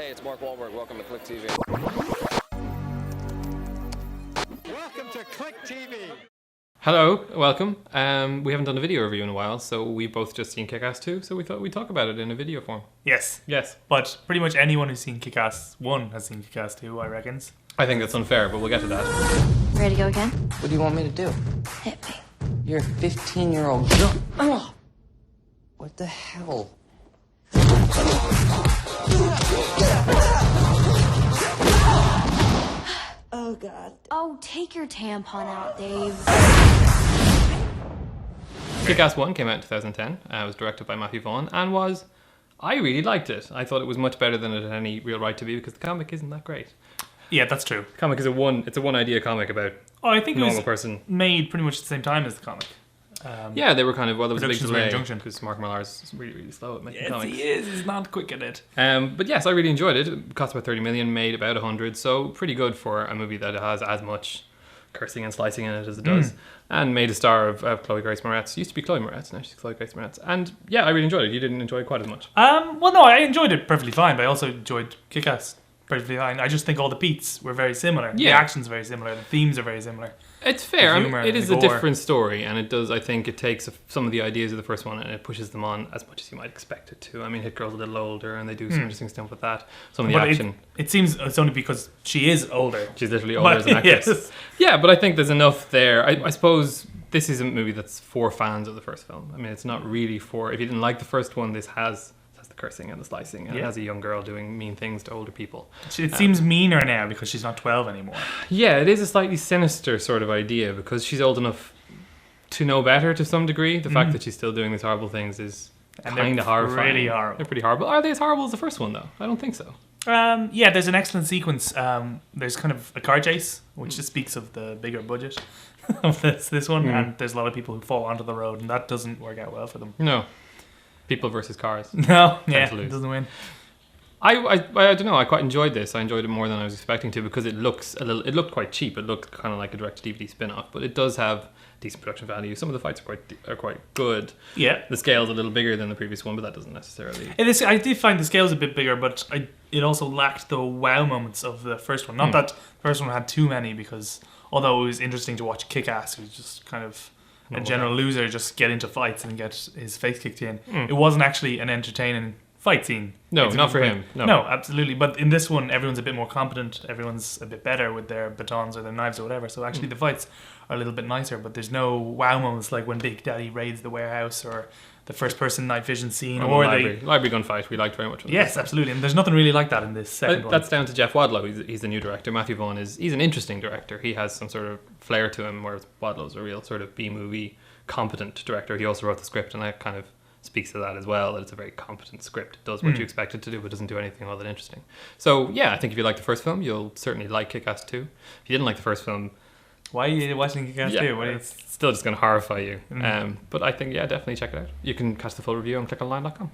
Hey, it's Mark Wahlberg. Welcome to Click TV. Welcome to Click TV. Hello, welcome. We haven't done a video review in a while, so we've both just seen Kick-Ass 2, so we thought we'd talk about it in a video form. Yes. Yes. But pretty much anyone who's seen Kick-Ass 1 has seen Kick-Ass 2, I reckons. I think that's unfair, but we'll get to that. Ready to go again? What do you want me to do? Hit me. You're a 15-year-old girl. Oh. What the hell? Oh, God. Oh, take your tampon out, Dave. Kick-Ass 1 came out in 2010. It was directed by Matthew Vaughn, and I really liked it. I thought it was much better than it had any real right to be, because the comic isn't that great. Yeah, that's true. The comic is it's a one-idea comic about I think a it normal was person. made pretty much at the same time as the comic. Yeah, they were kind of, there was a big Productions were delay, injunction. because Mark Millar's really, really slow at making Yes, comics. he is. He's not quick at it. But yes, I really enjoyed it. It cost about 30 million, made about 100, so pretty good for a movie that has as much cursing and slicing in it as it does. And made a star of Chloe Grace Moretz. Used to be Chloe Moretz, now she's Chloe Grace Moretz. And yeah, I really enjoyed it. You didn't enjoy it quite as much. Well, no, I enjoyed it perfectly fine, but I also enjoyed Kick-Ass perfectly fine. I just think all the beats were very similar. The Yeah. action's very similar. The themes are very similar. It's fair. I mean, humour it and is the a gore. different story, and it does. I think it takes some of the ideas of the first one and it pushes them on as much as you might expect it to. I mean, Hit Girl's a little older, and they do some interesting stuff with that. Some of the But action. it seems it's only because she is older. She's literally older But- as an actress. yes. Yeah, but I think there's enough there. I suppose this is a movie that's for fans of the first film. I mean, it's not really for... If you didn't like the first one, this has the cursing and the slicing, and it Yeah. has a young girl doing mean things to older people. It seems meaner now because she's not 12 anymore. Yeah, it is a slightly sinister sort of idea because she's old enough to know better to some degree. The fact that she's still doing these horrible things is And they're kind of horrifying. pretty horrible. They're pretty horrible. Are they as horrible as the first one, though? I don't think so. Yeah, there's an excellent sequence. There's kind of a car chase, which just speaks of the bigger budget of this one, and there's a lot of people who fall onto the road, and that doesn't work out well for them. No. People versus cars. No, yeah, to lose. it doesn't win. I don't know. I quite enjoyed this. I enjoyed it more than I was expecting to because it looked quite cheap. It looked kind of like a direct-to-DVD spin-off, but it does have decent production value. Some of the fights are quite good. Yeah, The scale's a little bigger than the previous one, but that doesn't necessarily... I did find the scales a bit bigger, but it also lacked the wow moments of the first one. Not that the first one had too many, because although it was interesting to watch Kick-Ass, who's just kind of a general loser, just get into fights and get his face kicked in. It wasn't actually an entertaining fight scene. No, It's a not good for way. him. No. No, absolutely. But in this one, everyone's a bit more competent. Everyone's a bit better with their batons or their knives or whatever. So actually, the fights are a little bit nicer. But there's no wow moments like when Big Daddy raids the warehouse or the first-person night vision scene Or the library gunfight we liked very much. Yes, absolutely. And there's nothing really like that in this second one. That's down to Jeff Wadlow. He's the new director. Matthew Vaughn he's an interesting director. He has some sort of flair to him, whereas Wadlow's a real sort of B-movie competent director. He also wrote the script, and that kind of speaks to that as well, that it's a very competent script. It does what you expect it to do, but doesn't do anything all that interesting. So yeah, I think if you like the first film, you'll certainly like Kick-Ass 2. If you didn't like the first film, Why are you watching Kick-Ass 2? What it's still just going to horrify you. But I think, yeah, definitely check it out. You can catch the full review on clickonline.com.